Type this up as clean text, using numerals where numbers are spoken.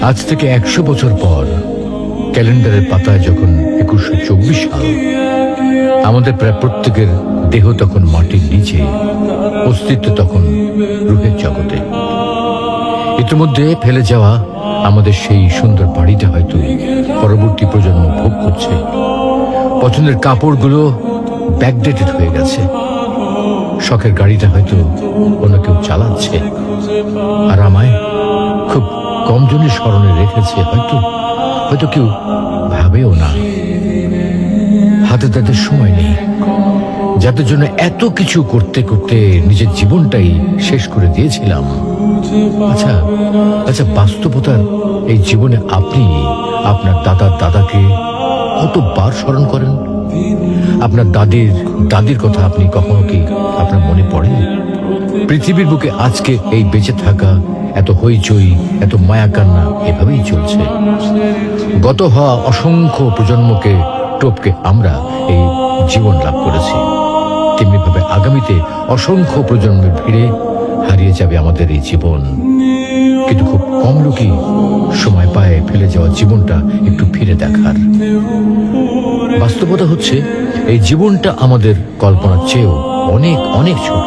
আজ থেকে 100 বছর পর ক্যালেন্ডারের পাতায় যখন 2124 সাল, আমাদের প্রায় প্রত্যেকের দেহ তখন মাটির নিচে, অস্তিত্ব তখন রূহের জগতে। ইতিমধ্যে ফেলে যাওয়া আমাদের সেই সুন্দর বাড়িটা হয়তো পরবর্তী প্রজন্ম ভোগ করছে। পছন্দের কাপড়গুলো ব্যাকডেটেড হয়ে গেছে। শখের গাড়িটা হয়তো অন্য কেউ চালাচ্ছে, আর আমায় খুব কম জনের স্মরণে রেখেছে। হয়তো কেউ ভাবেও না। হাতে তাদের সময় নেই, যাদের জন্য এত কিছু করতে করতে নিজের জীবনটাই শেষ করে দিয়েছিলাম। আচ্ছা, বাস্তবতার এই জীবনে আপনি আপনার দাদাকে কতবার স্মরণ করেন? আপনার দাদির কথা আপনি কখনো কি আপনার মনে পড়ে? পৃথিবীর বুকে আজকে এই বেঁচে থাকা, এত হইচই, এত মায়া কান্না এভাবেই চলছে। গত হওয়া অসংখ্য প্রজন্মকে টপকে আমরা এই জীবন লাভ করেছি। তেমনিভাবে আগামীতে অসংখ্য প্রজন্মের ভিড়ে হারিয়ে যাবে আমাদের এই জীবন। কিন্তু খুব কম লোকই সময় পায় ফেলে যাওয়া জীবনটা একটু ফিরে দেখার। বাস্তবতা হচ্ছে এই জীবনটা আমাদের কল্পনার চেয়েও অনেক অনেক ছোট।